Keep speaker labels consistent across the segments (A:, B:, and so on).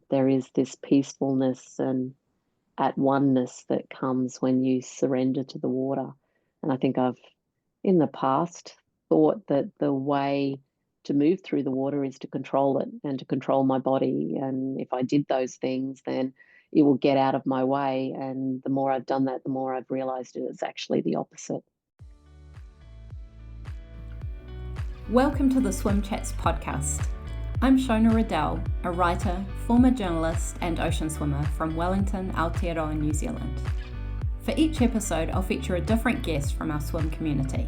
A: there is this peacefulness and at oneness that comes when you surrender to the water. And I think I've in the past thought that the way to move through the water is to control it and to control my body. And if I did those things, then it will get out of my way. And the more I've done that, the more I've realized it is actually the opposite.
B: Welcome to the Swim Chats podcast. I'm Shona Riddell, a writer, former journalist and ocean swimmer from Wellington, Aotearoa, New Zealand. For each episode, I'll feature a different guest from our swim community.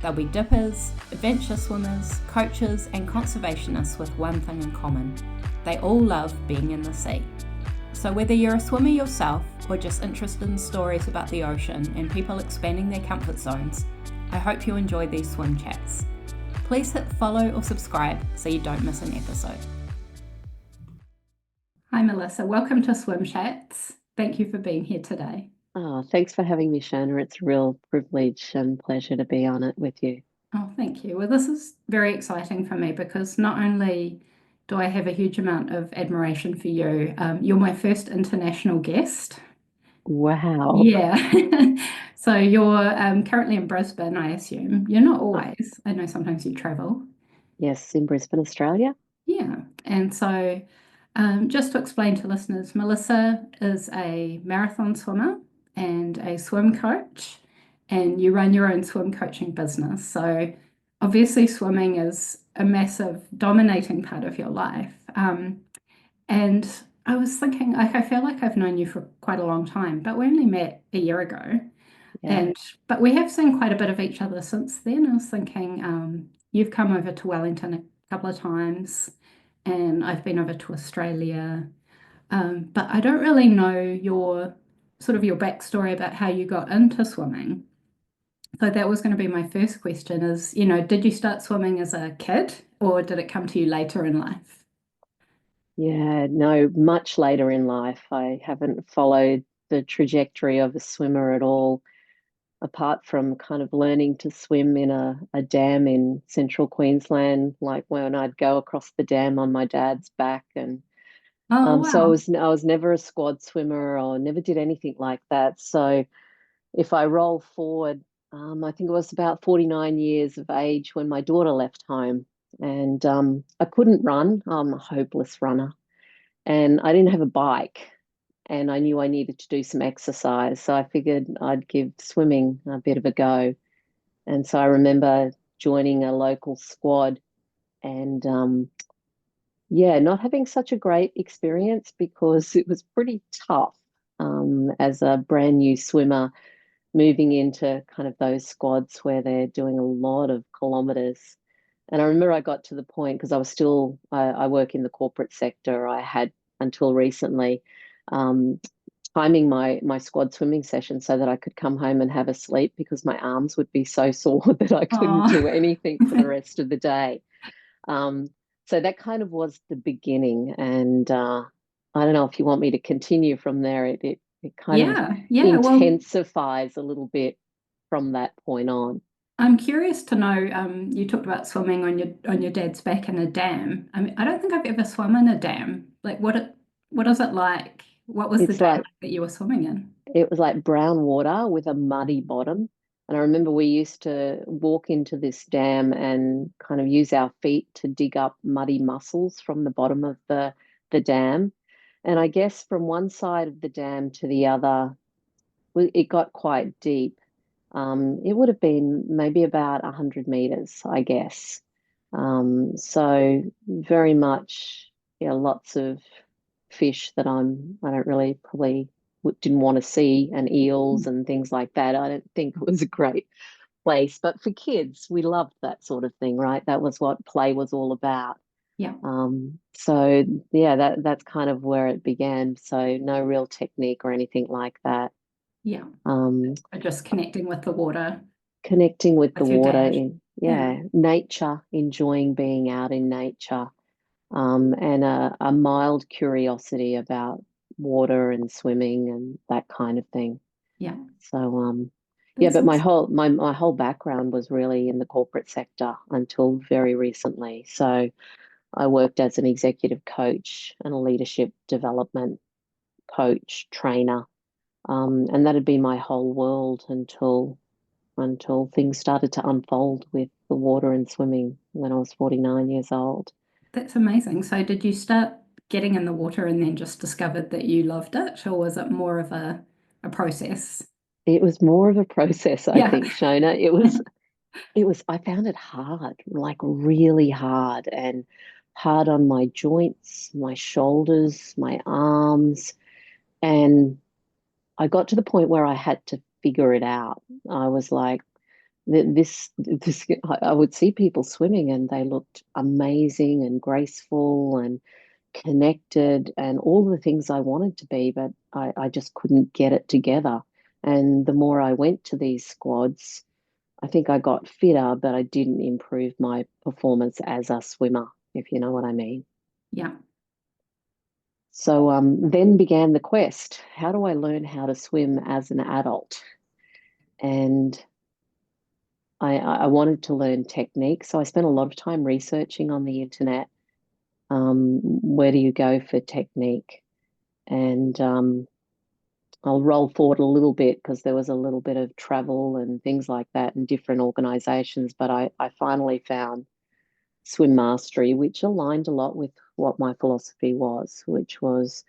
B: They'll be dippers, adventure swimmers, coaches and conservationists with one thing in common. They all love being in the sea. So whether you're a swimmer yourself or just interested in stories about the ocean and people expanding their comfort zones, I hope you enjoy these swim chats. Please hit follow or subscribe so you don't miss an episode. Hi Melissa, welcome to Swim Chats. Thank you for being here today.
A: Oh, thanks for having me, Shona. It's a real privilege and pleasure to be on it with you.
B: Oh, thank you. Well, this is very exciting for me because not only do I have a huge amount of admiration for you, you're my first international guest.
A: Wow.
B: Yeah. So you're currently in Brisbane, I assume. You're not always. I know sometimes you travel.
A: Yes, in Brisbane, Australia.
B: Yeah. And so just to explain to listeners, Melissa is a marathon swimmer and a swim coach, and you run your own swim coaching business. So obviously swimming is a massive dominating part of your life. And I was thinking, like, I feel like I've known you for quite a long time, but we only met a year ago.
A: Yeah.
B: But we have seen quite a bit of each other since then. I was thinking, you've come over to Wellington a couple of times, and I've been over to Australia. But I don't really know your backstory about how you got into swimming. So that was going to be my first question is, did you start swimming as a kid or did it come to you later in life?
A: Yeah, no, much later in life. I haven't followed the trajectory of a swimmer at all, apart from kind of learning to swim in a dam in central Queensland, like when I'd go across the dam on my dad's back. And
B: Oh,
A: so
B: wow.
A: I was never a squad swimmer or never did anything like that. So if I roll forward, I think it was about 49 years of age when my daughter left home. And I couldn't run. I'm a hopeless runner. And I didn't have a bike. And I knew I needed to do some exercise. So I figured I'd give swimming a bit of a go. And so I remember joining a local squad and yeah, not having such a great experience because it was pretty tough as a brand new swimmer moving into kind of those squads where they're doing a lot of kilometers. And I remember I got to the point because I work in the corporate sector. I had until recently um, timing my squad swimming session so that I could come home and have a sleep because my arms would be so sore that I couldn't
B: Oh,
A: do anything for the rest of the day. Um, so that kind of was the beginning. And I don't know if you want me to continue from there. It kind of
B: yeah, yeah. Well,
A: intensifies a little bit from that point on.
B: I'm curious to know, you talked about swimming on your dad's back in a dam. I mean, I don't think I've ever swum in a dam. Like what is it like? What was the
A: It's
B: dam
A: like
B: like that you were swimming in?
A: it was like brown water with a muddy bottom. And I remember we used to walk into this dam and kind of use our feet to dig up muddy mussels from the bottom of the dam. And I guess from one side of the dam to the other, it got quite deep. It would have been maybe about 100 meters, I guess. So very much, yeah, lots of fish that I don't really probably didn't want to see, and eels and things like that. I don't think it was a great place, but for kids, we loved that sort of thing, right? That was what play was all about.
B: Yeah,
A: So yeah, that's kind of where it began. So no real technique or anything like that.
B: yeah.
A: Um,
B: Just connecting with the water
A: Connecting with the
B: with your
A: water
B: dad.
A: in,
B: Yeah,
A: yeah, nature, enjoying being out in nature, and a mild curiosity about water and swimming and that kind of thing.
B: yeah.
A: So, yeah,
B: That's
A: but
B: awesome.
A: my whole background was really in the corporate sector until very recently. So I worked as an executive coach and a leadership development coach, trainer. And that'd be my whole world until things started to unfold with the water and swimming when I was 49 years old.
B: That's amazing. So did you start getting in the water and then just discovered that you loved it, or was it more of a process?
A: It was more of a process, I
B: Yeah.
A: think, Shona. I found it hard, like really hard, and hard on my joints, my shoulders, my arms. And I got to the point where I had to figure it out. I was like, I would see people swimming and they looked amazing and graceful and connected and all the things I wanted to be, but I just couldn't get it together. And the more I went to these squads, I think I got fitter, but I didn't improve my performance as a swimmer, if you know what I mean.
B: Yeah.
A: So then began the quest. How do I learn how to swim as an adult? And I wanted to learn technique. So I spent a lot of time researching on the internet. Where do you go for technique? And I'll roll forward a little bit because there was a little bit of travel and things like that in different organizations. But I finally found SwimMastery, which aligned a lot with what my philosophy was, which was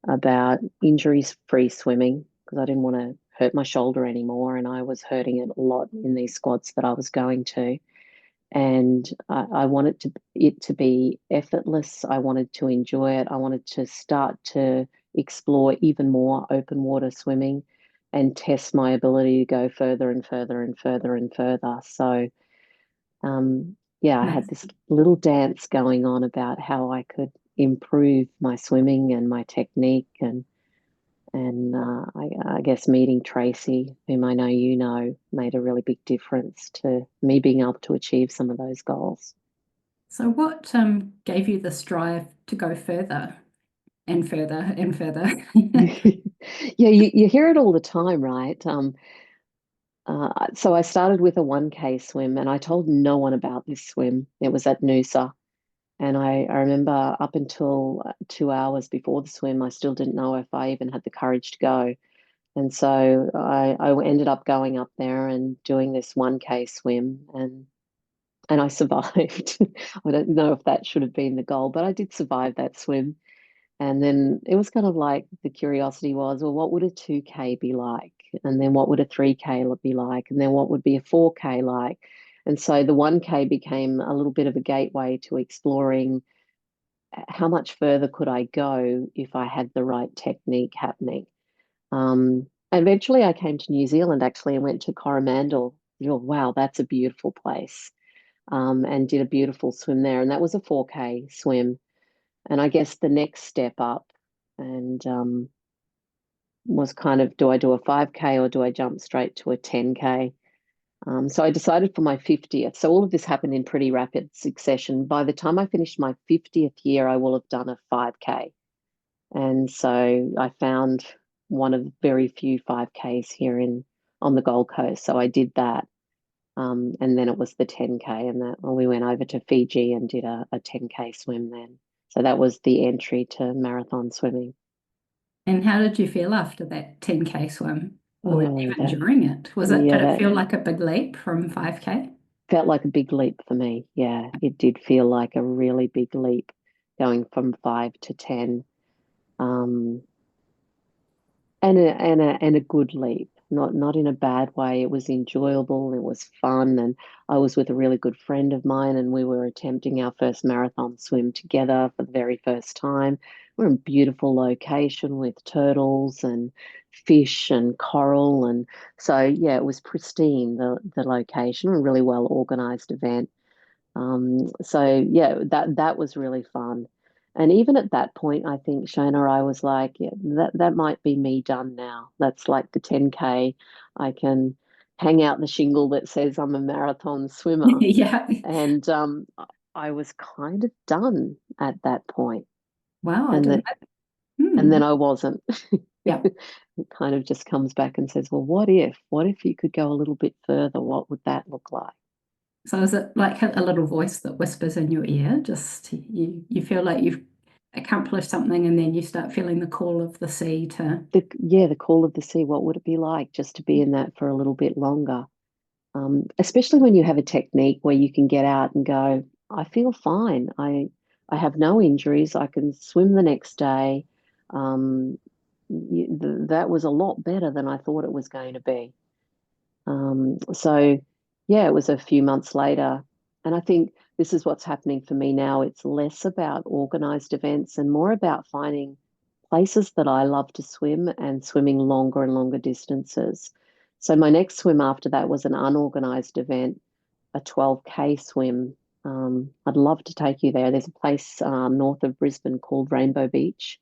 A: about injuries-free swimming because I didn't want to hurt my shoulder anymore, and I was hurting it a lot in these squads that I was going to. And I wanted it to be effortless. I wanted to enjoy it. I wanted to start to explore even more open water swimming and test my ability to go further and further and further and further. So yeah, I had this little dance going on about how I could improve my swimming and my technique, and I guess meeting Tracy, whom I know you know, made a really big difference to me being able to achieve some of those goals.
B: So what gave you this drive to go further and further and further?
A: Yeah, you hear it all the time, right? So I started with a 1K swim, and I told no one about this swim. It was at Noosa. And I remember up until 2 hours before the swim, I still didn't know if I even had the courage to go. And so I ended up going up there and doing this 1K swim, and I survived. I don't know if that should have been the goal, but I did survive that swim. And then it was kind of like the curiosity was, well, what would a 2K be like? And then what would a 3K be like? And then what would be a 4K like? And so the 1K became a little bit of a gateway to exploring how much further could I go if I had the right technique happening. Eventually, I came to New Zealand actually and went to Coromandel. Oh, wow, that's a beautiful place. And did a beautiful swim there. And that was a 4K swim. And I guess the next step up and was kind of, do I do a 5K or do I jump straight to a 10K? So I decided for my 50th. So all of this happened in pretty rapid succession. By the time I finished my 50th year, I will have done a 5K. And so I found one of very few 5Ks here on the Gold Coast. So I did that. And then it was the 10K, and that we went over to Fiji and did a 10K swim then. So that was the entry to marathon swimming.
B: And how did you feel after that 10K swim or
A: Oh,
B: even during it?
A: yeah,
B: Did it
A: that
B: feel like a big leap from 5K?
A: felt like a big leap for me. Yeah, it did feel like a really big leap going from 5 to 10. Um, and a good leap, not in a bad way. It was enjoyable, it was fun, and I was with a really good friend of mine, and we were attempting our first marathon swim together for the very first time. We're in a beautiful location with turtles and fish and coral, and so yeah, it was pristine, the location, a really well organized event. So yeah, that was really fun. And even at that point, I think Shona, I was like, yeah, that might be me done now. That's like the 10K. I can hang out the shingle that says I'm a marathon swimmer.
B: Yeah.
A: And I was kind of done at that point.
B: Wow, I
A: And
B: didn't.
A: that and
B: Hmm.
A: then I wasn't.
B: Yeah.
A: It kind of just comes back and says, well, what if? What if you could go a little bit further? What would that look like?
B: So is it like a little voice that whispers in your ear? Just you feel like you've accomplished something and then you start feeling the call of the sea to.
A: The call of the sea. What would it be like just to be in that for a little bit longer? Especially when you have a technique where you can get out and go, I feel fine. I have no injuries. I can swim the next day. Um, that was a lot better than I thought it was going to be. So yeah, it was a few months later. And I think this is what's happening for me now. It's less about organized events and more about finding places that I love to swim and swimming longer and longer distances. So my next swim after that was an unorganized event, a 12K swim. I'd love to take you there. There's a place north of Brisbane called Rainbow Beach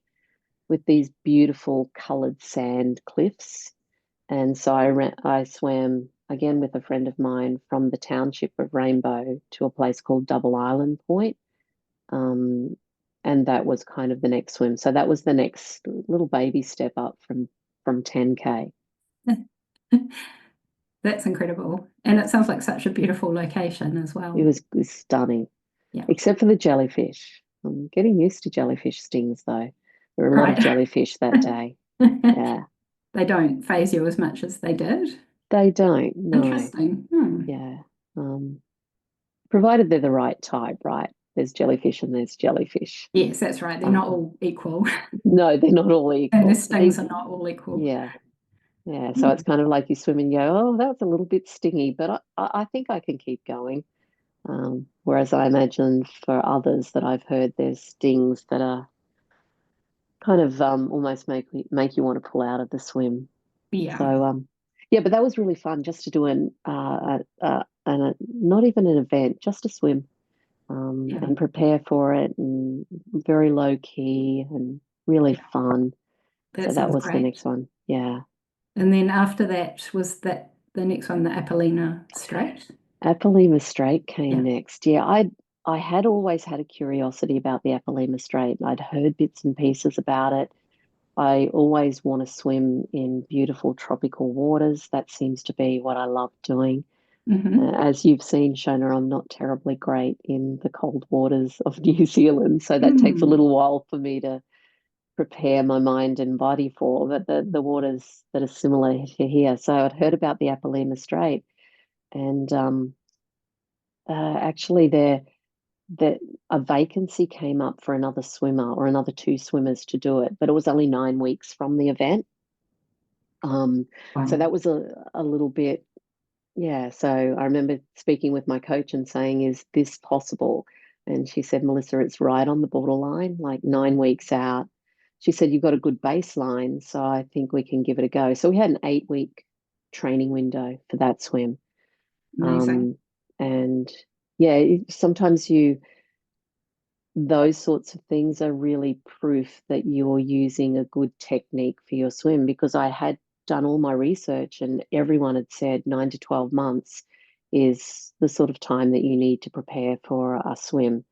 A: with these beautiful colored sand cliffs. And so I swam again with a friend of mine from the township of Rainbow to a place called Double Island Point. Um, and that was kind of the next swim. So that was the next little baby step up from 10K.
B: That's incredible. And it sounds like such a beautiful location as well.
A: It was stunning,
B: Yeah.
A: except for the jellyfish. I'm getting used to jellyfish stings though. There were a lot of
B: Right.
A: jellyfish that day. Yeah.
B: They don't phase you as much as they did.
A: They don't, no.
B: Interesting.
A: Yeah. Um, Provided they're the right type, right? There's jellyfish and there's jellyfish.
B: Yes, that's right. They're not all equal.
A: No, they're not all
B: And the
A: equal.
B: stings are not all equal.
A: Yeah, yeah. So it's
B: Hmm.
A: kind of like you swim and you go, oh, that's a little bit stingy, but I think I can keep going. Whereas I imagine for others that I've heard, there's stings that are kind of almost make you want to pull out of the swim.
B: Yeah.
A: So yeah, but that was really fun just to do not even an event, just a swim.
B: Yeah.
A: And prepare for it, and very low key and really fun.
B: That
A: So that
B: sounds
A: was the
B: great.
A: next one. Yeah.
B: And then after that, was that the next one, the Apolline Strait?
A: Apalima Strait came
B: Yeah.
A: next. Yeah, I had always had a curiosity about the Apalima Strait. I'd heard bits and pieces about it. I always want to swim in beautiful tropical waters. That seems to be what I love doing.
B: Hmm.
A: As you've seen, Shona, I'm not terribly great in the cold waters of New Zealand, so that takes a
B: Mm.
A: little while for me to prepare my mind and body for, but the waters that are similar to here. So I'd heard about the Apalima Strait, and actually there a vacancy came up for another swimmer or another two swimmers to do it, but it was only 9 weeks from the event. So
B: Wow.
A: that was a little bit, yeah. So I remember speaking with my coach and saying, "Is this possible?" And she said, "Melissa, it's right on the borderline, like 9 weeks out." She said, "You've got a good baseline, so I think we can give it a go." So we had an 8 week training window for that swim.
B: Amazing.
A: Um, and yeah, sometimes those sorts of things are really proof that you're using a good technique for your swim, because I had done all my research and everyone had said 9 to 12 months is the sort of time that you need to prepare for a swim.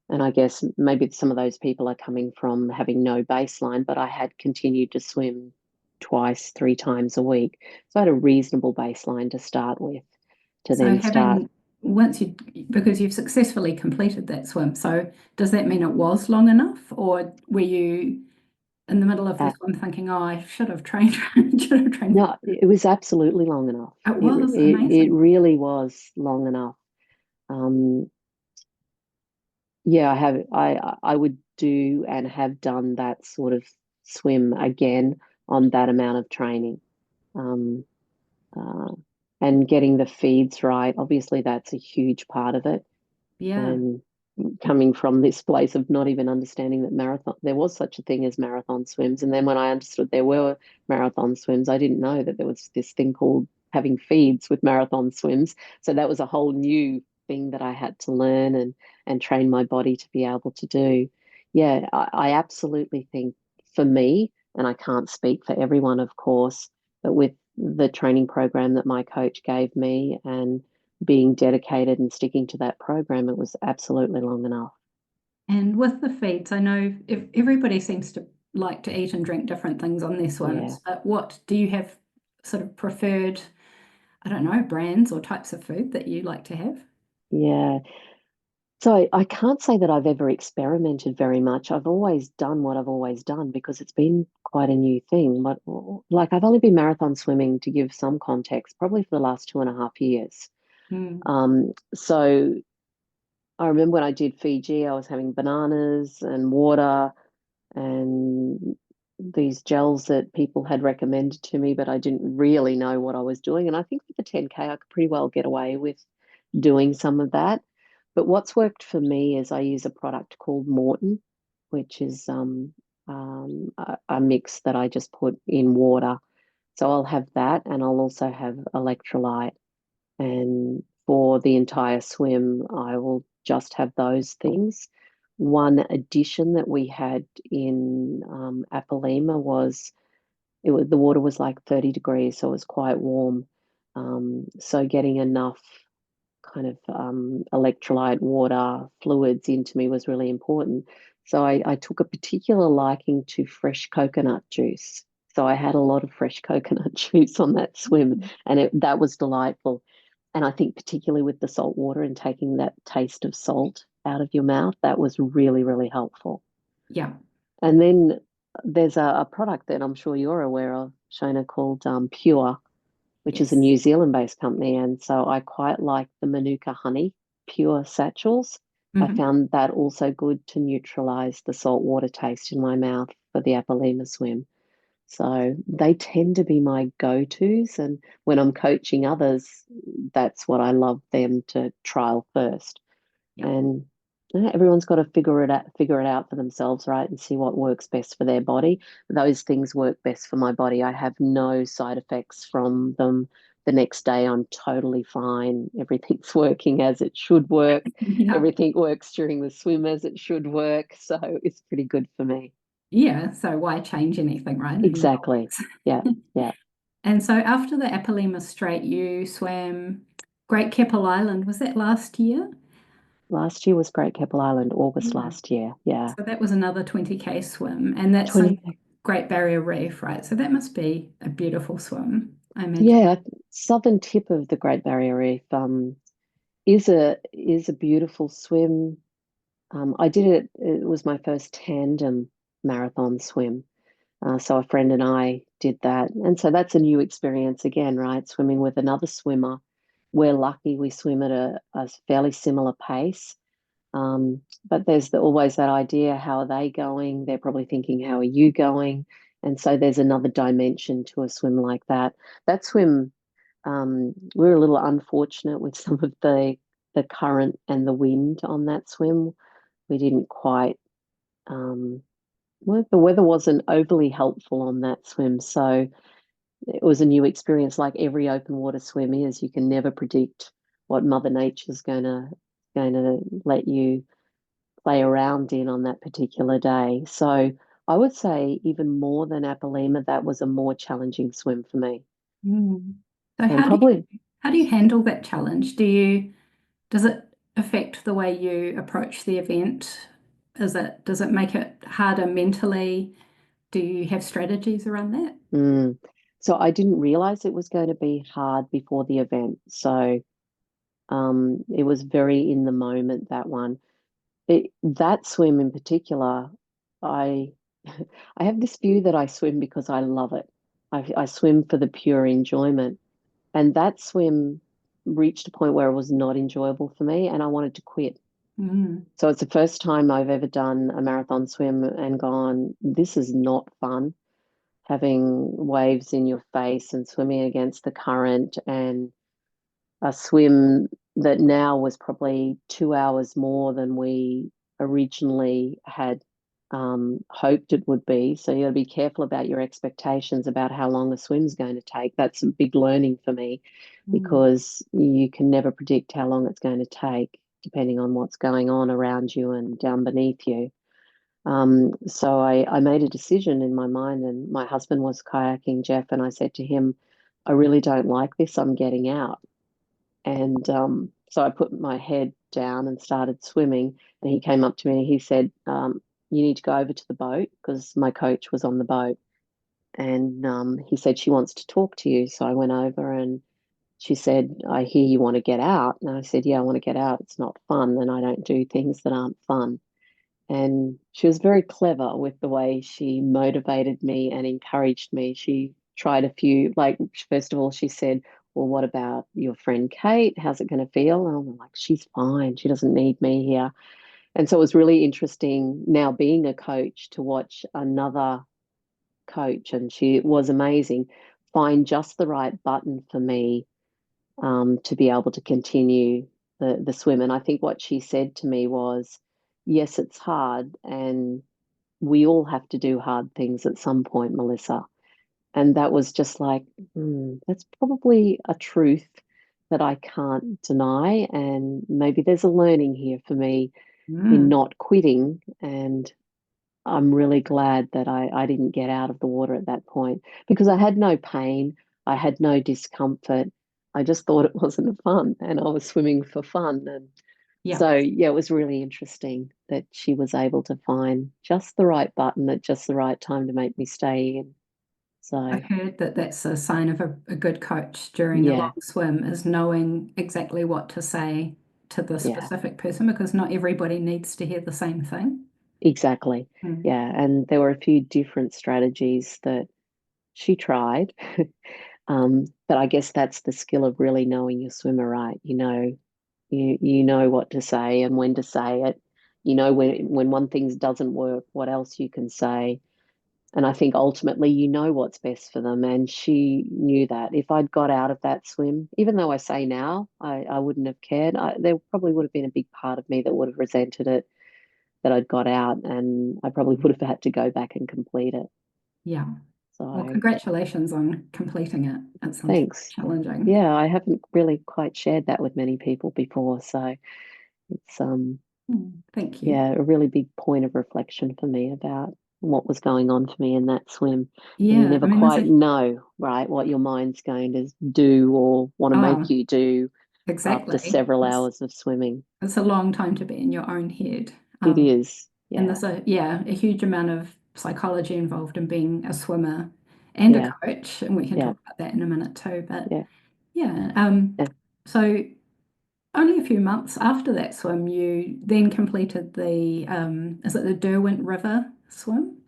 A: And I guess maybe some of those people are coming from having no baseline, but I had continued to swim twice, 3 times a week. So I had a reasonable baseline to start with, to
B: So
A: then start.
B: having once you because you've successfully completed that swim, so does that mean it was long enough, or were you in the middle of the
A: At,
B: swim thinking, "Oh, I should have trained, should have trained"?
A: no, it was absolutely long enough.
B: It
A: It
B: was
A: it
B: amazing.
A: really was long enough. Um, yeah, I would do and have done that sort of swim again on that amount of training. Um, uh, and getting the feeds right, obviously that's a huge part of it.
B: Yeah.
A: And coming from this place of not even understanding that marathon, there was such a thing as marathon swims. And then when I understood there were marathon swims, I didn't know that there was this thing called having feeds with marathon swims. So that was a whole new thing that I had to learn and train my body to be able to do. Yeah, I absolutely think for me, and I can't speak for everyone, of course, but with the training program that my coach gave me and being dedicated and sticking to that program, it was absolutely long enough.
B: And with the feeds, I know if everybody seems to like to eat and drink different things on their
A: Yeah.
B: swims, but what do you have sort of preferred, I don't know, brands or types of food that you like to have?
A: Yeah. So I can't say that I've ever experimented very much. I've always done what I've always done because it's been quite a new thing. But like I've only been marathon swimming to give some context, probably for the last 2.5 years.
B: Mm.
A: So I remember when I did Fiji, I was having bananas and water and these gels that people had recommended to me, but I didn't really know what I was doing. And I think with the 10K, I could pretty well get away with doing some of that. But what's worked for me is I use a product called Morton, which is a mix that I just put in water. So I'll have that, and I'll also have electrolyte. And for the entire swim, I will just have those things. One addition that we had in Apalima was the water was like 30 degrees, so it was quite warm. So getting enough kind of electrolyte water fluids into me was really important. So I took a particular liking to fresh coconut juice. So I had a lot of fresh coconut juice on that swim, and that was delightful. And I think particularly with the salt water and taking that taste of salt out of your mouth, that was really, really helpful.
B: Yeah.
A: And then there's a product that I'm sure you're aware of, Shona, called Pure, which is a
B: Yes.
A: New Zealand-based company. And so I quite like the Manuka honey pure satchels. I
B: Hmm.
A: found that also good to neutralize the salt water taste in my mouth for the Apalima swim. So they tend to be my go-tos. And when I'm coaching others, that's what I love them to trial first.
B: Yeah.
A: And everyone's got to figure it out for themselves, right? And see what works best for their body. Those things work best for my body. I have no side effects from them. The next day, I'm totally fine. Everything's working as it should work.
B: Yeah.
A: Everything works during the swim as it should work. So it's pretty good for me.
B: Yeah. So why change anything, right? It works.
A: Exactly. Yeah. Yeah.
B: And so after the Apalima Strait, you swam Great Keppel Island. Was that last year?
A: Last year was Great Keppel Island, August
B: Yeah.
A: last year. Yeah.
B: So that was another 20K swim, and that's on
A: 20.
B: Great Barrier Reef, right? So that must be a beautiful swim, I imagine.
A: Yeah. Southern tip of the Great Barrier Reef. Is a beautiful swim. I did it. It was my first tandem marathon swim. So a friend and I did that, and so that's a new experience again, right? Swimming with another swimmer. We're lucky we swim at a fairly similar pace. But there's always that idea: how are they going? They're probably thinking, how are you going? And so there's another dimension to a swim like that. That swim we were a little unfortunate with some of the current and the wind on that swim. We didn't quite well, the weather wasn't overly helpful on that swim, so it was a new experience. Like every open water swim is, you can never predict what Mother Nature's gonna let you play around in on that particular day. So I would say even more than Apalima, that was a more challenging swim for me,
B: Mm. So
A: and probably.
B: how do you handle that challenge? Does it affect the way you approach the event? Does it make it harder mentally? Do you have strategies around that?
A: Mm. So I didn't realize it was going to be hard before the event. So it was very in the moment, that one. That swim in particular, I I have this view that I swim because I love it. I swim for the pure enjoyment. And that swim reached a point where it was not enjoyable for me and I wanted to quit.
B: Mm.
A: So it's the first time I've ever done a marathon swim and gone, this is not fun. Having waves in your face and swimming against the current, and a swim that now was probably 2 hours more than we originally had hoped it would be. So you got to be careful about your expectations about how long a swim's going to take. That's a big learning for me
B: Mm.
A: because you can never predict how long it's going to take, depending on what's going on around you and down beneath you. So I made a decision in my mind, and my husband was kayaking, Jeff, and I said to him, I really don't like this. I'm getting out. And so I put my head down and started swimming. And he came up to me and he said, you need to go over to the boat because my coach was on the boat. And he said, she wants to talk to you. So I went over and she said, I hear you want to get out. And I said, yeah, I want to get out. It's not fun. And I don't do things that aren't fun. And she was very clever with the way she motivated me and encouraged me. She tried a few, like, first of all, she said, well, what about your friend Kate? How's it going to feel? And I'm like, she's fine. She doesn't need me here. And so it was really interesting now being a coach to watch another coach, and she was amazing, find just the right button for me to be able to continue the swim. And I think what she said to me was, yes, it's hard, and we all have to do hard things at some point, Melissa. And that was just like, that's probably a truth that I can't deny. And maybe there's a learning here for me in
B: Mm.
A: not quitting. And I'm really glad that I didn't get out of the water at that point because I had no pain, I had no discomfort. I just thought it wasn't fun and I was swimming for fun. And
B: Yeah.
A: so, yeah, it was really interesting that she was able to find just the right button at just the right time to make me stay in. So,
B: I've heard that that's a sign of a good coach during a long
A: yeah,
B: swim is knowing exactly what to say to the
A: yeah,
B: specific person because not everybody needs to hear the same thing.
A: exactly.
B: Mm.
A: Yeah. And there were a few different strategies that she tried. But I guess that's the skill of really knowing your swimmer, right? You know what to say and when to say it. You know when one thing doesn't work, what else you can say. And I think ultimately you know what's best for them. And she knew that. If I'd got out of that swim, even though I say now I wouldn't have cared, there probably would have been a big part of me that would have resented it that I'd got out, and I probably would have had to go back and complete it.
B: Yeah. Well,
A: So
B: congratulations on completing it. It sounds
A: thanks.
B: challenging.
A: Yeah, I haven't really quite shared that with many people before. So it's
B: Thank you.
A: yeah, a really big point of reflection for me about what was going on for me in that swim. And you
B: Yeah, I
A: never
B: mean, there's
A: quite
B: a,
A: know, right, what your mind's going to do or want to make
B: oh,
A: you do after
B: exactly.
A: several hours of swimming.
B: It's a long time to be in your own head.
A: It is.
B: And
A: Yeah.
B: there's a huge amount of psychology involved in being a swimmer and a
A: Yeah.
B: coach, and we can
A: Yeah.
B: talk about that in a minute too. But
A: Yeah.
B: yeah,
A: Yeah.
B: so only a few months after that swim, you then completed the is it the Derwent River swim?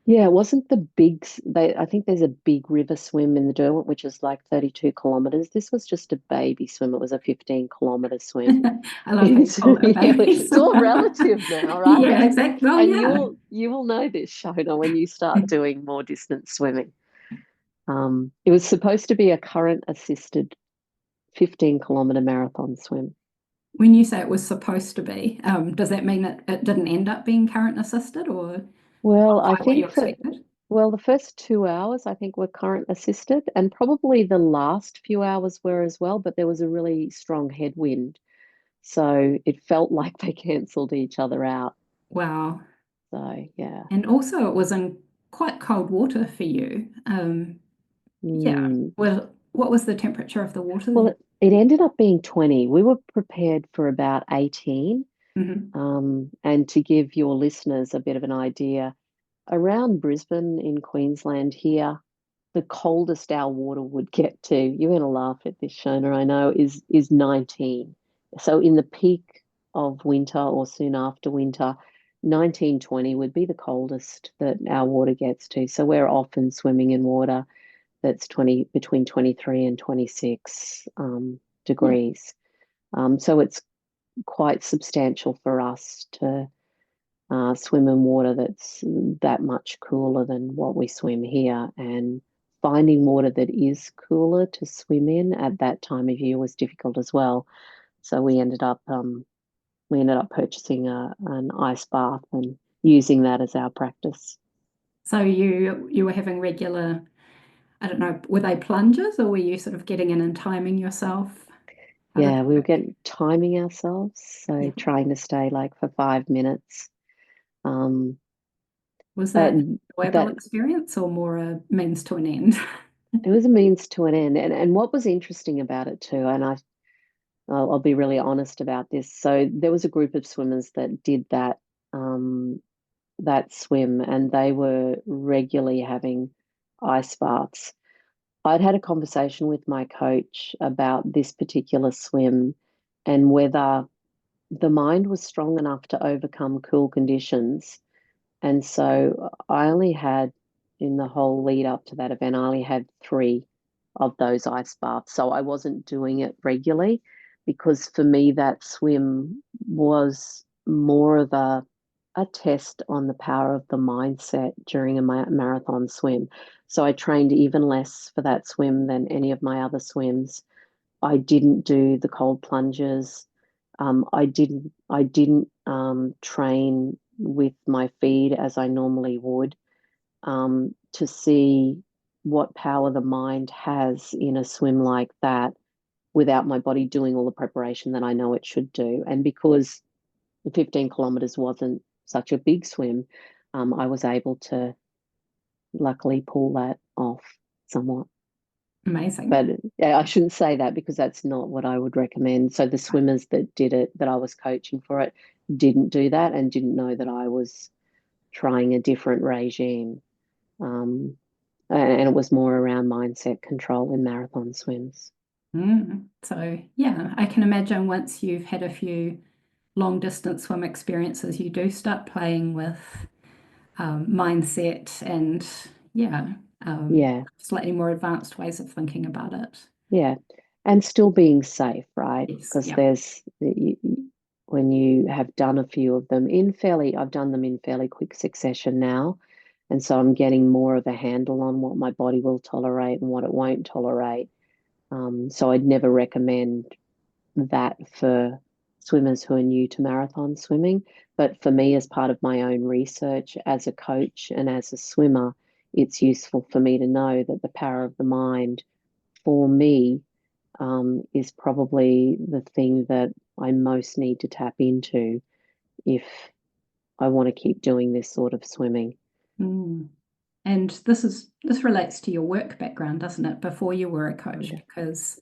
A: Yeah, it wasn't the big, I think there's a big river swim in the Derwent, which is like 32 kilometers. This was just a baby swim. It was a 15-kilometer swim.
B: I love how you
A: It's
B: call it a
A: really,
B: baby
A: it's all
B: swim.
A: relative now, right?
B: Yeah, exactly. Oh
A: And
B: yeah.
A: you will know this, Shona, when you start doing more distance swimming. It was supposed to be a current assisted 15-kilometer marathon swim.
B: When you say it was supposed to be, does that mean it didn't end up being current assisted or
A: Well,
B: not
A: I
B: quite what you
A: think
B: expected?
A: the first 2 hours I think were current assisted, and probably the last few hours were as well, but there was a really strong headwind. So it felt like they cancelled each other out.
B: Wow.
A: So yeah.
B: And also, it was in quite cold water for you. Yeah.
A: Mm.
B: Well, what was the temperature of the water
A: Well,
B: then?
A: it ended up being 20. We were prepared for about 18.
B: Hmm.
A: And to give your listeners a bit of an idea, around Brisbane in Queensland here, the coldest our water would get to, you're going to laugh at this, Shona, I know, is 19. So in the peak of winter or soon after winter, 19, 20 would be the coldest that our water gets to. So we're often swimming in water that's 20 between 23 and 26
B: Yeah.
A: degrees. So it's quite substantial for us to swim in water that's that much cooler than what we swim here. And finding water that is cooler to swim in at that time of year was difficult as well. So we ended up purchasing an ice bath and using that as our practice.
B: So you were having regular, I don't know, were they plunges or were you sort of getting in and timing yourself? How did
A: Yeah,
B: that
A: we were
B: work?
A: getting timing ourselves, so
B: Yeah.
A: trying to stay like for 5 minutes. Um,
B: Was
A: but
B: that an enjoyable
A: that
B: experience or more a means to an end?
A: it was a means to an end. And what was interesting about it too, and I'll be really honest about this. So there was a group of swimmers that did um, that swim, and they were regularly having ice baths. I'd had a conversation with my coach about this particular swim and whether the mind was strong enough to overcome cool conditions. And so I only had, in the whole lead up to that event, I only had three of those ice baths. So I wasn't doing it regularly because for me, that swim was more of a test on the power of the mindset during a marathon swim. So I trained even less for that swim than any of my other swims. I didn't do the cold plunges. I didn't train with my feed as I normally would, to see what power the mind has in a swim like that without my body doing all the preparation that I know it should do. And because the 15 kilometers wasn't such a big swim, I was able to luckily pull that off somewhat.
B: Amazing.
A: But yeah, I shouldn't say that because that's not what I would recommend. So the swimmers that did it, that I was coaching for it, didn't do that and didn't know that I was trying a different regime. Um, and it was more around mindset control in marathon swims.
B: So, yeah, I can imagine once you've had a few long distance swim experiences, you do start playing with mindset and, yeah,
A: Yeah,
B: slightly more advanced ways of thinking about it.
A: yeah. And still being safe, right?
B: Yes,
A: Because
B: yeah.
A: when you have done a few of them I've done them in fairly quick succession now. And so I'm getting more of a handle on what my body will tolerate and what it won't tolerate. So I'd never recommend that for swimmers who are new to marathon swimming. But for me, as part of my own research as a coach and as a swimmer, it's useful for me to know that the power of the mind for me, is probably the thing that I most need to tap into if I want to keep doing this sort of swimming.
B: Mm. And this relates to your work background, doesn't it? Before you were a coach, because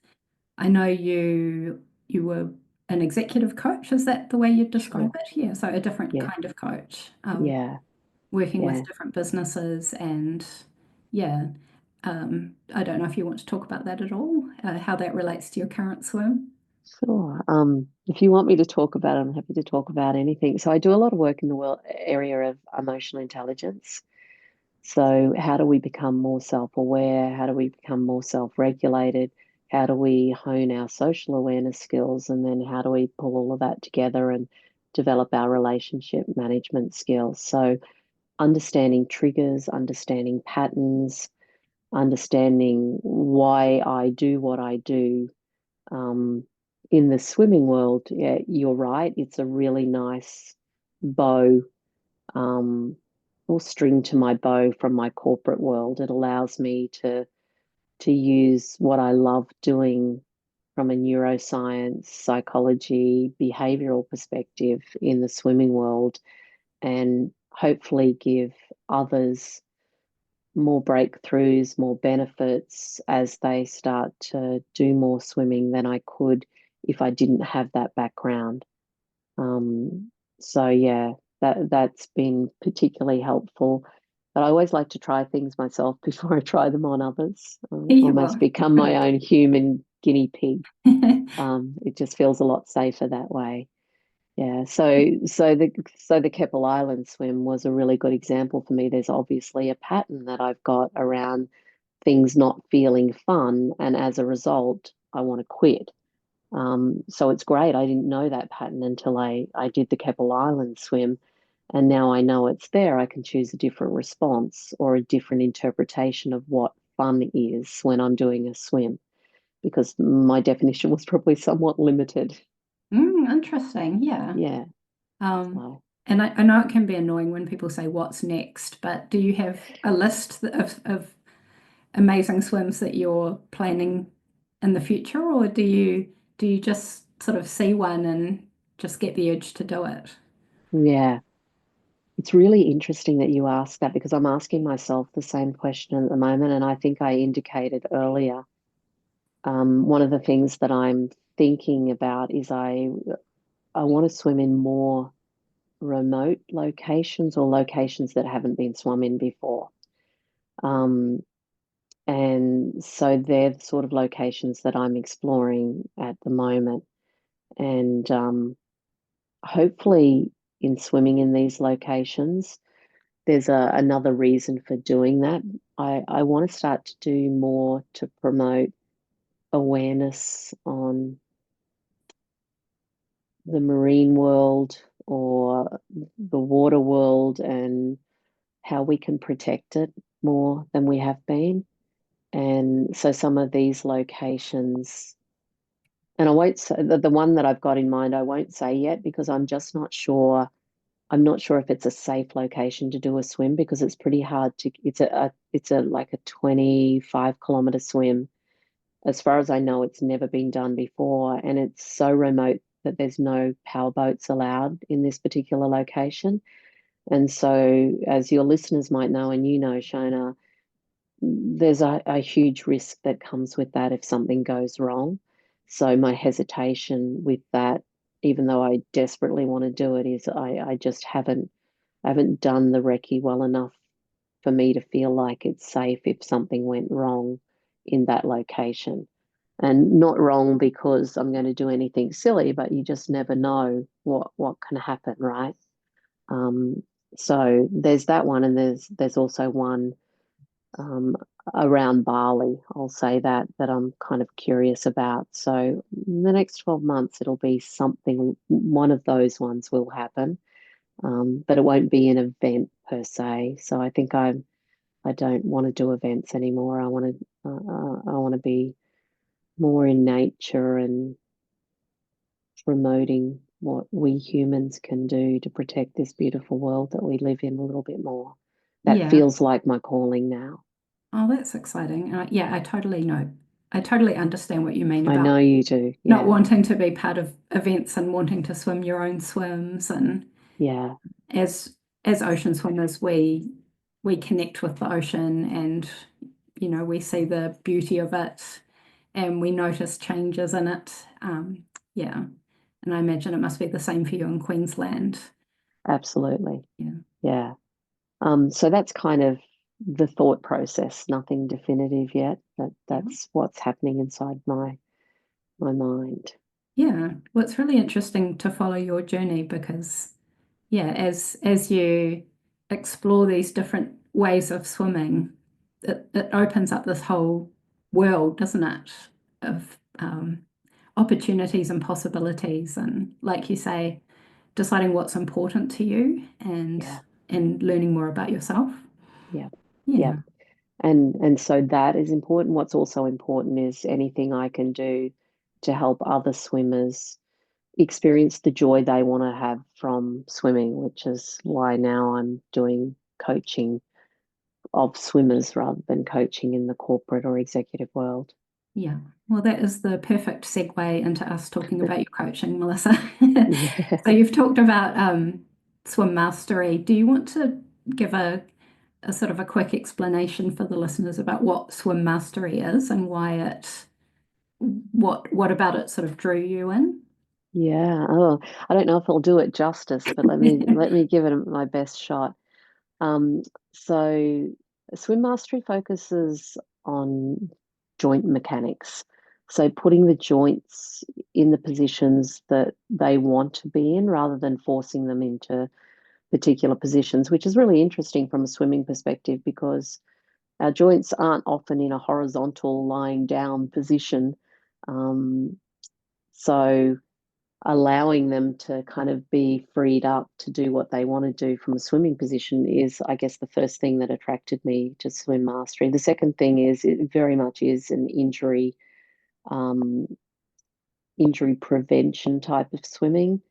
B: I know you were an executive coach. Is that the way you'd describe
A: Sure.
B: it? Yeah, so a different
A: Yeah.
B: kind of coach,
A: Yeah.
B: working with
A: Yeah.
B: different businesses and yeah. I don't know if you want to talk about that at all, how that relates to your current swim.
A: Sure. If you want me to talk about it, I'm happy to talk about anything. So I do a lot of work in the world area of emotional intelligence. So how do we become more self-aware? How do we become more self-regulated? How do we hone our social awareness skills? And then how do we pull all of that together and develop our relationship management skills? So understanding triggers, understanding patterns, understanding why I do what I do. Um, in the swimming world, yeah, you're right. It's a really nice bow, um, or string to my bow from my corporate world. It allows me to use what I love doing from a neuroscience, psychology, behavioral perspective in the swimming world, and hopefully give others more breakthroughs, more benefits as they start to do more swimming than I could if I didn't have that background. So yeah, that's been particularly helpful. But I always like to try things myself before I try them on others.
B: You
A: Almost
B: were.
A: become
B: Good
A: my own human guinea pig.
B: idea.
A: It just feels a lot safer that way. Yeah. So the Keppel Island swim was a really good example for me. There's obviously a pattern that I've got around things not feeling fun, and as a result, I want to quit. So it's great. I didn't know that pattern until I did the Keppel Island swim. And now I know it's there. I can choose a different response or a different interpretation of what fun is when I'm doing a swim, because my definition was probably somewhat limited.
B: Interesting. Yeah.
A: Yeah.
B: Um,
A: So,
B: and I know it can be annoying when people say, "What's next?" But do you have a list of amazing swims that you're planning in the future, or do you just sort of see one and just get the urge to do it?
A: yeah, it's really interesting that you ask that because I'm asking myself the same question at the moment. And I think I indicated earlier, one of the things that I'm thinking about is I want to swim in more remote locations or locations that haven't been swum in before. Um, And so they're the sort of locations that I'm exploring at the moment. And hopefully, in swimming in these locations, there's another reason for doing that. I want to start to do more to promote awareness on the marine world or the water world and how we can protect it more than we have been. And so some of these locations, and I won't say the one that I've got in mind, I won't say yet because I'm just not sure. I'm not sure if it's a safe location to do a swim because it's pretty hard to, it's a like a 25-kilometer swim. As far as I know, it's never been done before, and it's so remote that there's no power boats allowed in this particular location. And so, as your listeners might know, and you know, Shona, there's a huge risk that comes with that if something goes wrong. So my hesitation with that, even though I desperately want to do it, is I just haven't done the recce well enough for me to feel like it's safe if something went wrong in that location. And not wrong because I'm going to do anything silly, but you just never know what can happen, right? Um, so there's that one, and there's also one um, around Bali. I'll say that I'm kind of curious about. So in the next 12 months, it'll be something. One of those ones will happen, but it won't be an event per se. So I think I don't want to do events anymore. I want to be more in nature and promoting what we humans can do to protect this beautiful world that we live in a little bit more. That
B: Yeah.
A: feels like my calling now.
B: Oh, that's exciting. Yeah, I totally know. I totally understand what you mean
A: I
B: about
A: know you do.
B: not
A: Yeah.
B: wanting to be part of events and wanting to swim your own swims. And
A: Yeah.
B: as as ocean swimmers, we connect with the ocean, and we see the beauty of it, and we notice changes in it. Yeah, and I imagine it must be the same for you in Queensland.
A: Absolutely.
B: Yeah.
A: Yeah. So that's kind of the thought process, nothing definitive yet, but
B: Yeah.
A: that's what's happening inside my mind.
B: Yeah. Well, it's really interesting to follow your journey because, yeah, as you explore these different ways of swimming, it opens up this whole world, doesn't it, of opportunities and possibilities, and like you say, deciding what's important to you and
A: Yeah.
B: learning more about yourself.
A: Yeah. Yeah.
B: Yeah.
A: And so that is important. What's also important is anything I can do to help other swimmers experience the joy they want to have from swimming, which is why now I'm doing coaching of swimmers rather than coaching in the corporate or executive world.
B: Yeah. Well, that is the perfect segue into us talking about your coaching, Melissa.
A: Yeah.
B: So you've talked about swim mastery. Do you want to give a sort of a quick explanation for the listeners about what swim mastery is and why what about it sort of drew you in?
A: Yeah. Oh, I don't know if I'll do it justice, but let me give it my best shot. Um, so swim mastery focuses on joint mechanics. So putting the joints in the positions that they want to be in rather than forcing them into particular positions, which is really interesting from a swimming perspective because our joints aren't often in a horizontal lying down position. Um, so allowing them to kind of be freed up to do what they want to do from a swimming position is, I guess, the first thing that attracted me to swim mastery. The second thing is it very much is an um, injury prevention type of swimming.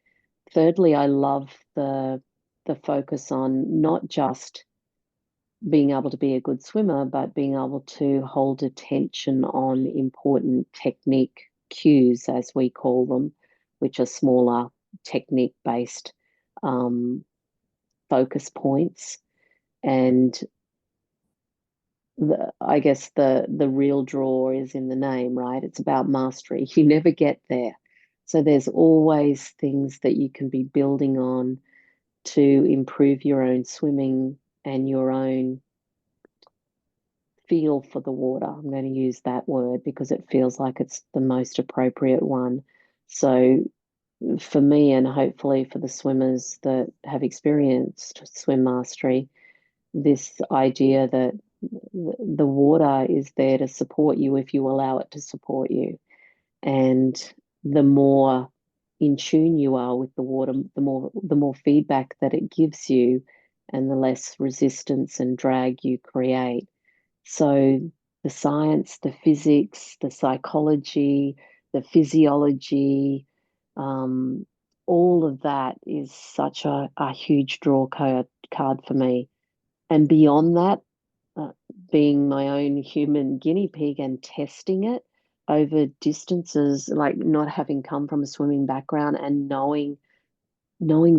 A: Thirdly, I love the focus on not just being able to be a good swimmer, but being able to hold attention on important technique cues, as we call them, which are smaller technique based um, focus points. And I guess the real draw is in the name, right? It's about mastery. You never get there. So there's always things that you can be building on to improve your own swimming and your own feel for the water. I'm going to use that word because it feels like it's the most appropriate one. So for me, and hopefully for the swimmers that have experienced swim mastery, this idea that the water is there to support you if you allow it to support you. And the more in tune you are with the water, the more feedback that it gives you, and the less resistance and drag you create. So the science, the physics, the psychology, the physiology, um, all of that is such a huge card for me. And beyond that, uh, being my own human guinea pig and testing it over distances, like not having come from a swimming background and knowing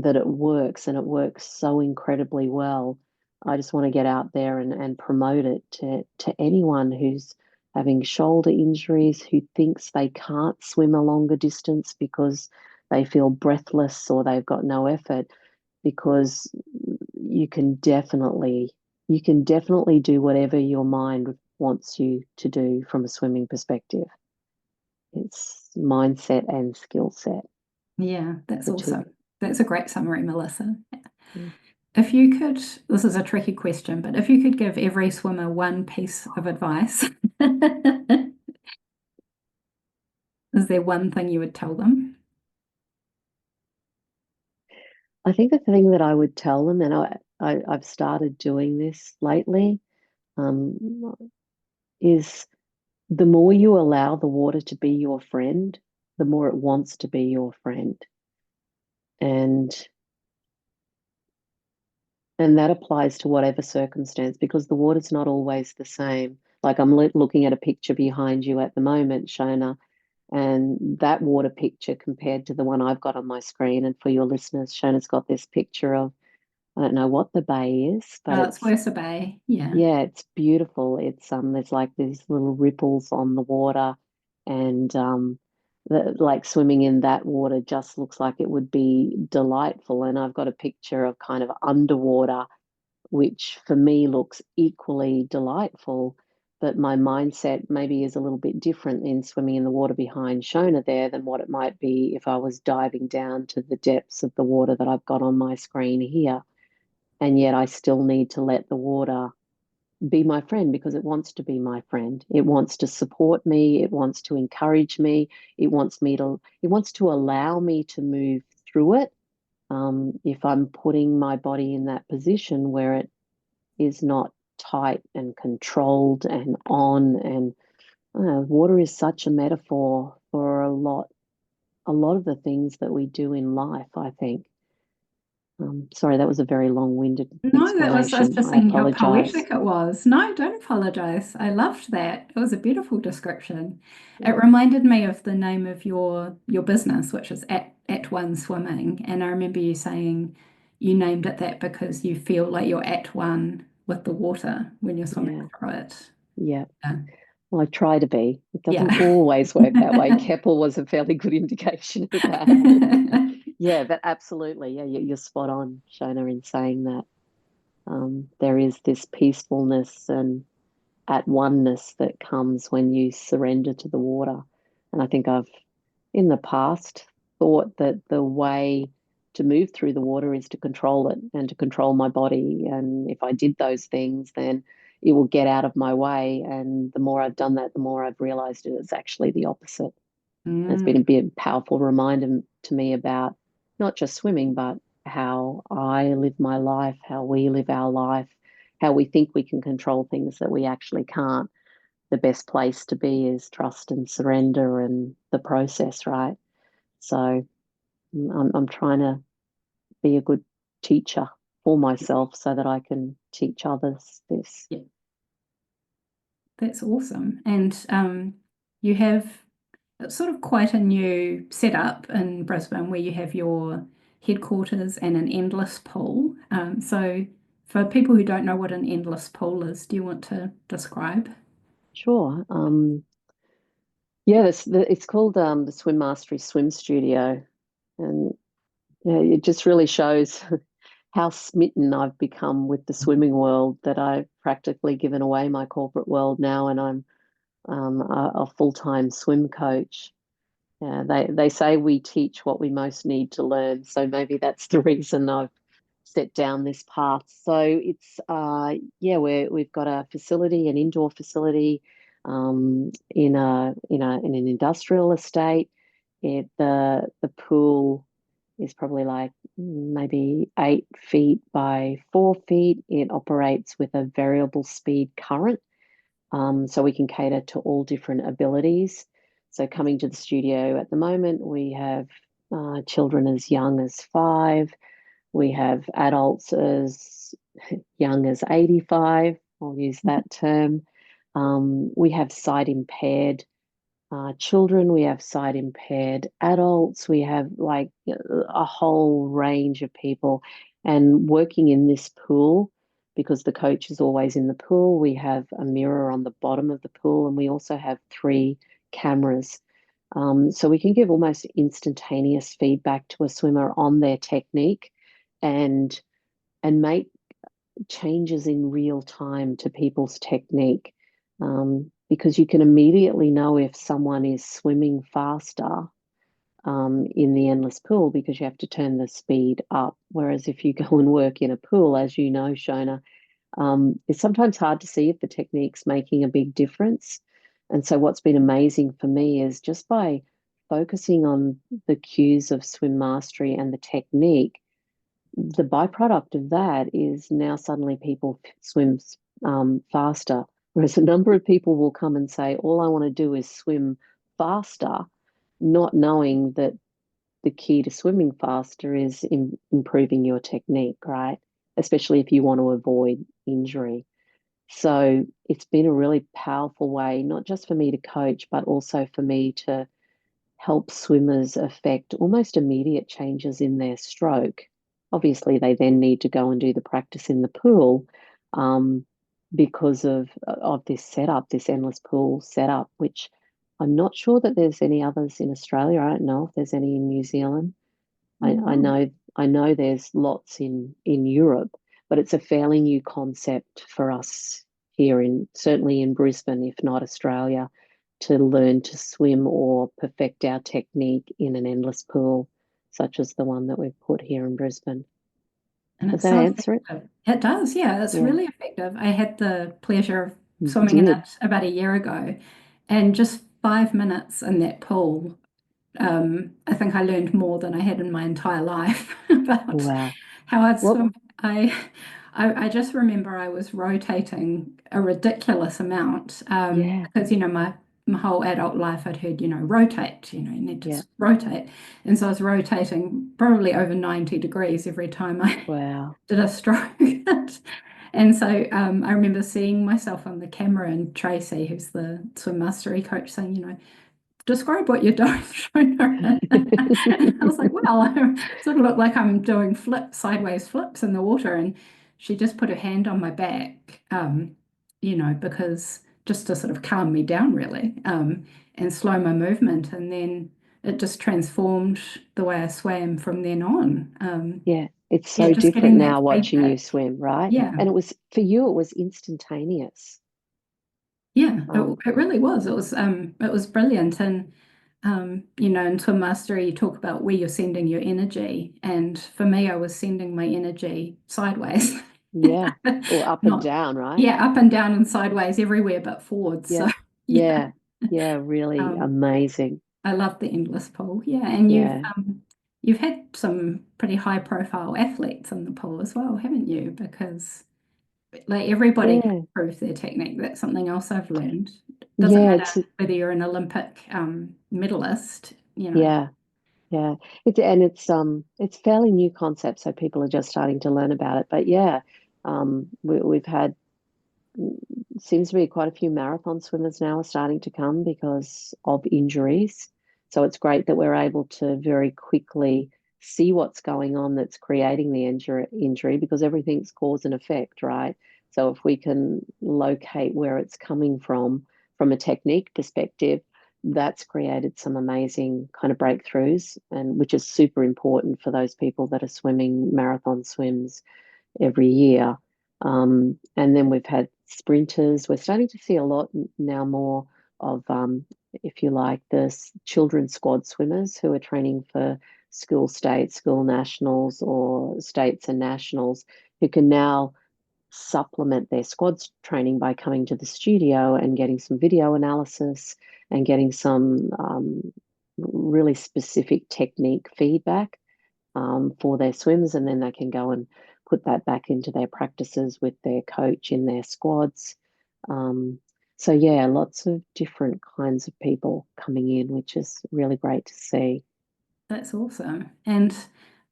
A: that it works, and it works so incredibly well. I just want to get out there and promote it to anyone who's having shoulder injuries, who thinks they can't swim a longer distance because they feel breathless or they've got no effort, because you can definitely do whatever your mind wants you to do from a swimming perspective. It's mindset and skill set,
B: Yeah, that's
A: the two.
B: awesome. That's a great summary, Melissa.
A: Mm.
B: If you could, this is a tricky question, but if you could give every swimmer one piece of advice, is there one thing you would tell them?
A: I think the thing that I would tell them, and I've started doing this lately, um, is the more you allow the water to be your friend, the more it wants to be your friend. And that applies to whatever circumstance, because the water's not always the same. Like I'm looking at a picture behind you at the moment, Shona, and that water picture compared to the one I've got on my screen. And for your listeners, Shona's got this picture of, I don't know what the bay is, but
B: Oh, it's Wersa Bay. Yeah.
A: yeah, it's beautiful. It's there's like these little ripples on the water, and like swimming in that water just looks like it would be delightful. And I've got a picture of kind of underwater, which for me looks equally delightful, but my mindset maybe is a little bit different in swimming in the water behind Shona there than what it might be if I was diving down to the depths of the water that I've got on my screen here. And yet I still need to let the water be my friend, because it wants to be my friend. It wants to support me. It wants to encourage me. It wants to allow me to move through it. If I'm putting my body in that position where it is not tight and controlled and on, and water is such a metaphor for a lot of the things that we do in life, I think. Sorry, that was a very long-winded
B: No, I was
A: explanation.
B: just
A: I
B: saying how
A: apologize.
B: poetic it was. No, don't apologize. I loved that. It was a beautiful description. It
A: Yeah.
B: reminded me of the name of your business, which is at One Swimming. And I remember you saying you named it that because you feel like you're at one with the water when you're swimming
A: Yeah.
B: through it.
A: Yeah.
B: Yeah.
A: Well, I try to be. It doesn't
B: Yeah.
A: always work that way. Keppel was a fairly good indication of that. Yeah, but absolutely. Yeah, you're spot on, Shona, in saying that. There is this peacefulness and at oneness that comes when you surrender to the water. And I think I've, in the past, thought that the way to move through the water is to control it and to control my body. And if I did those things, then it will get out of my way. And the more I've done that, the more I've realized it is actually the opposite. And it's been a
B: Mm,
A: bit powerful reminder to me about not just swimming, but how I live my life, how we live our life, how we think we can control things that we actually can't. The best place to be is trust and surrender and the process, right? So I'm trying to be a good teacher for myself so that I can teach others this.
B: yeah, that's awesome. And you have it's sort of quite a new setup in Brisbane where you have your headquarters and an endless pool. So, for people who don't know what an endless pool is, do you want to describe?
A: Sure. Yeah, it's called the SwimMastery Swim Studio, and yeah, it just really shows how smitten I've become with the swimming world that I've practically given away my corporate world now, and I'm a full-time swim coach. Yeah, they say we teach what we most need to learn, so maybe that's the reason I've set down this path. So it's yeah, we've got a facility, an indoor facility, in an industrial estate. The pool is probably like maybe 8 feet by 4 feet. It operates with a variable speed current, so we can cater to all different abilities. So coming to the studio at the moment, we have children as young as 5. We have adults as young as 85. I'll use that term. We have sight impaired children, we have sight impaired adults, we have like a whole range of people. And working in this pool, because the coach is always in the pool, we have a mirror on the bottom of the pool, and we also have 3 cameras. So we can give almost instantaneous feedback to a swimmer on their technique and make changes in real time to people's technique, because you can immediately know if someone is swimming faster in the endless pool, because you have to turn the speed up. Whereas if you go and work in a pool, as you know, Shona, it's sometimes hard to see if the technique's making a big difference. And so what's been amazing for me is just by focusing on the cues of swim mastery and the technique, the byproduct of that is now suddenly people swim faster. Whereas a number of people will come and say, all I want to do is swim faster, not knowing that the key to swimming faster is improving your technique, right? Especially if you want to avoid injury. So it's been a really powerful way, not just for me to coach, but also for me to help swimmers affect almost immediate changes in their stroke. Obviously, they then need to go and do the practice in the pool, um, because of this setup, this endless pool setup, which I'm not sure that there's any others in Australia. I don't know if there's any in New Zealand.
B: Mm.
A: I know there's lots in Europe, but it's a fairly new concept for us here in certainly in Brisbane, if not Australia, to learn to swim or perfect our technique in an endless pool, such as the one that we've put here in Brisbane.
B: And
A: Does
B: it's
A: that
B: so
A: answer it?
B: effective. It does, yeah, it's
A: Yeah,
B: really effective. I had the pleasure of
A: you
B: swimming in
A: did.
B: it about a year ago, and just 5 minutes in that pool, I think I learned more than I had in my entire life about
A: Wow.
B: how I'd
A: Well,
B: swim. I just remember I was rotating a ridiculous amount,
A: yeah,
B: because, my whole adult life I'd heard, rotate, you need to
A: yeah.
B: rotate. And so I was rotating probably over 90 degrees every time I
A: Wow.
B: did a stroke. And so I remember seeing myself on the camera, and Tracy, who's the swim mastery coach, saying, describe what you're doing, Shona. And I was like, well, I sort of look like I'm doing sideways flips in the water. And she just put her hand on my back, because just to sort of calm me down, really, and slow my movement. And then it just transformed the way I swam from then on.
A: Yeah, it's
B: Yeah,
A: so
B: just
A: different
B: getting that
A: now watching you
B: feedback.
A: swim, right?
B: Yeah.
A: And it was for you, it was instantaneous.
B: Yeah, it,
A: Um,
B: it really was. It was brilliant. And in Swim Mastery, you talk about where you're sending your energy. And for me, I was sending my energy sideways.
A: yeah, or up and
B: Not,
A: down, right?
B: yeah, up and down and sideways everywhere but forwards. So
A: Yeah,
B: yeah.
A: yeah, yeah, really
B: Um,
A: amazing.
B: I love the endless pool. Yeah. And you've
A: Yeah,
B: you've had some pretty high profile athletes in the pool as well, haven't you? Because like everybody can
A: yeah,
B: improve their technique. That's something else I've learned. Doesn't
A: yeah.
B: matter
A: It's
B: whether you're an Olympic medalist,
A: yeah, yeah. It's fairly new concept, so people are just starting to learn about it. But yeah, we've had seems to be quite a few marathon swimmers now are starting to come because of injuries. So it's great that we're able to very quickly see what's going on that's creating the injury, because everything's cause and effect, right? So if we can locate where it's coming from a technique perspective, that's created some amazing kind of breakthroughs, and which is super important for those people that are swimming marathon swims every year. And then we've had sprinters. We're starting to see a lot now more of, if you like, the children's squad swimmers who are training for school states, school nationals, or states and nationals, who can now supplement their squads training by coming to the studio and getting some video analysis and getting some really specific technique feedback for their swims, and then they can go and put that back into their practices with their coach in their squads. So yeah, lots of different kinds of people coming in, which is really great to see.
B: That's awesome. And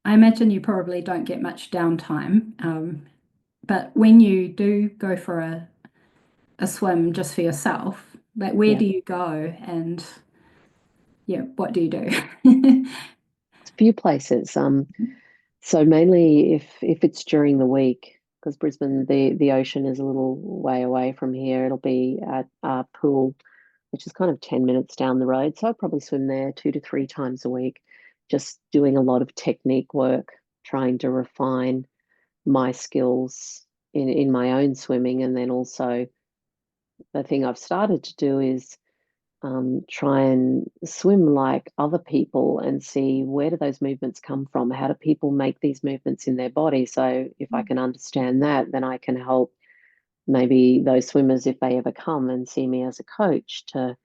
B: I imagine you probably don't get much downtime, but when you do go for a swim just for yourself, like where
A: Yeah,
B: do you go and yeah, what do you do?
A: a few places. So mainly if it's during the week, because Brisbane, the ocean is a little way away from here. It'll be at our pool, which is kind of 10 minutes down the road. So I probably swim there 2 to 3 times a week, just doing a lot of technique work, trying to refine my skills in my own swimming. And then also the thing I've started to do is try and swim like other people and see where do those movements come from? How do people make these movements in their body? So if I can understand that, then I can help maybe those swimmers if they ever come and see me as a coach to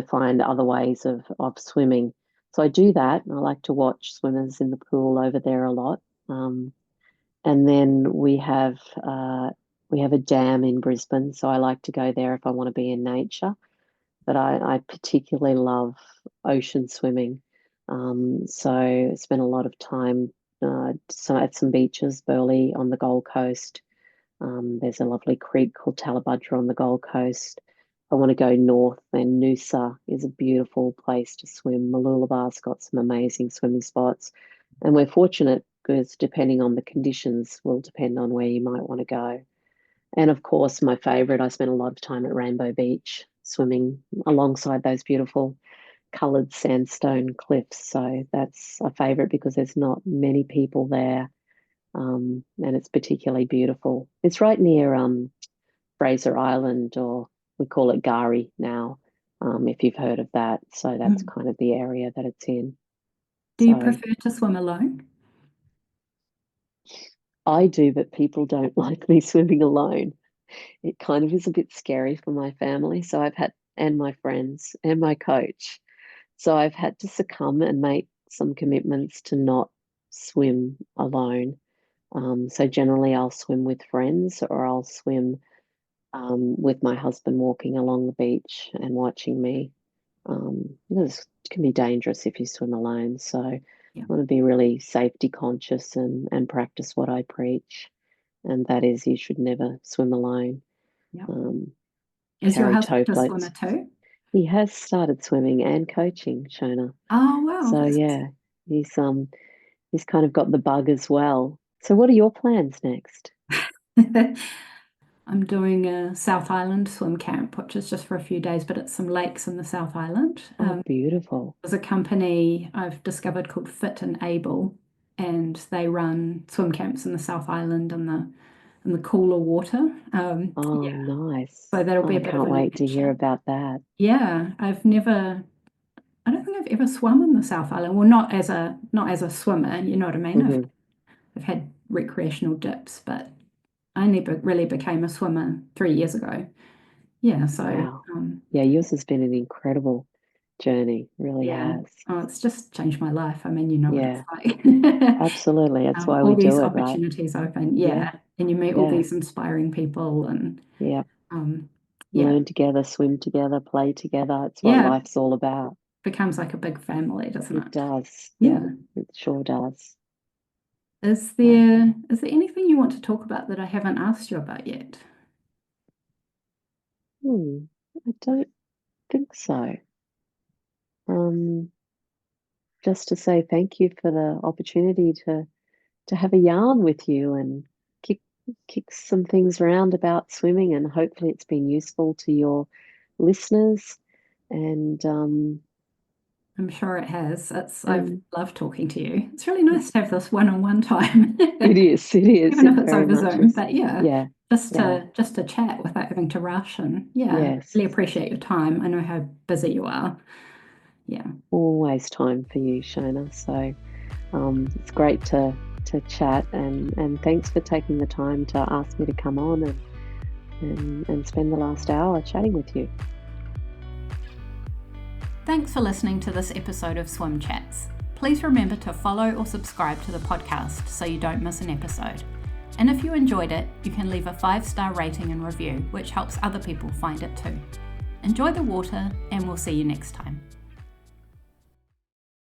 A: find other ways of swimming. So I do that. I like to watch swimmers in the pool over there a lot. And then we have a dam in Brisbane, so I like to go there if I want to be in nature. But I particularly love ocean swimming. So I spent a lot of time at some beaches, Burleigh on the Gold Coast. There's a lovely creek called Tallebudgera on the Gold Coast. I want to go north, then Noosa is a beautiful place to swim. Mooloolabah's got some amazing swimming spots. And we're fortunate because depending on the conditions will depend on where you might want to go. And of course, my favorite, I spent a lot of time at Rainbow Beach swimming alongside those beautiful coloured sandstone cliffs. So that's a favorite because there's not many people there. And it's particularly beautiful. It's right near Fraser Island, or we call it Gari now, if you've heard of that. So that's
B: Mm.
A: kind of the area that it's in.
B: Do you
A: So
B: prefer to swim alone?
A: I do, but people don't like me swimming alone. It kind of is a bit scary for my family. So I've had, and my friends and my coach. So I've had to succumb and make some commitments to not swim alone. So generally, I'll swim with friends, or I'll swim with my husband walking along the beach and watching me. Because it can be dangerous if you swim alone. So I
B: Yeah.
A: want to be really safety conscious and practice what I preach. And that is, you should never swim alone.
B: Yeah.
A: Um,
B: Is your
A: carry tow
B: husband a swimmer
A: floats.
B: too?
A: He has started swimming and coaching, Shona.
B: Oh, wow.
A: So yeah, he's kind of got the bug as well. So what are your plans next?
B: I'm doing a South Island swim camp, which is just for a few days, but it's some lakes in the South Island.
A: Oh, beautiful.
B: There's a company I've discovered called Fit and Able, and they run swim camps in the South Island and the cooler water.
A: Oh,
B: Yeah,
A: nice.
B: so that'll
A: Oh,
B: be
A: I
B: a bit of
A: can't
B: an
A: wait to hear
B: adventure.
A: about that.
B: Yeah, I don't think I've ever swum in the South Island. Well, not as a swimmer, you know what I mean?
A: Hmm.
B: I've had recreational dips, but I never really became a swimmer 3 years ago. Yeah, so
A: Wow. Yeah, yours has been an incredible journey, really
B: yeah.
A: has.
B: Oh, it's just changed my life. I mean, you know what it's
A: Yeah,
B: like.
A: absolutely. That's why we
B: All these
A: do it, right?
B: opportunities open,
A: Yeah,
B: yeah, and you meet all
A: yeah,
B: these inspiring people, and
A: yeah.
B: um, yeah,
A: Learn together, swim together, play together. It's what
B: yeah,
A: life's all about.
B: becomes like a big family, doesn't
A: It
B: it?
A: does. Yeah,
B: Yeah.
A: it sure does.
B: Is
A: So,
B: there is there anything you want to talk about that I haven't asked you about yet?
A: I don't think so. Um, just to say thank you for the opportunity to have a yarn with you and kick kick some things around about swimming, and hopefully it's been useful to your listeners. And
B: I'm sure it has. I've
A: and
B: loved talking to you. It's really nice to have this one-on-one time,
A: it is,
B: even if
A: it
B: it's
A: very
B: over
A: much
B: Zoom.
A: is.
B: But yeah,
A: Yeah,
B: just
A: yeah,
B: to chat without having to rush. And yeah,
A: yes.
B: really appreciate your time. I know how busy you are. Yeah.
A: Always time for you, Shona. So it's great to chat, and thanks for taking the time to ask me to come on and spend the last hour chatting with you.
B: Thanks for listening to this episode of Swim Chats. Please remember to follow or subscribe to the podcast so you don't miss an episode. And if you enjoyed it, you can leave a 5-star rating and review, which helps other people find it too. Enjoy the water, and we'll see you next time.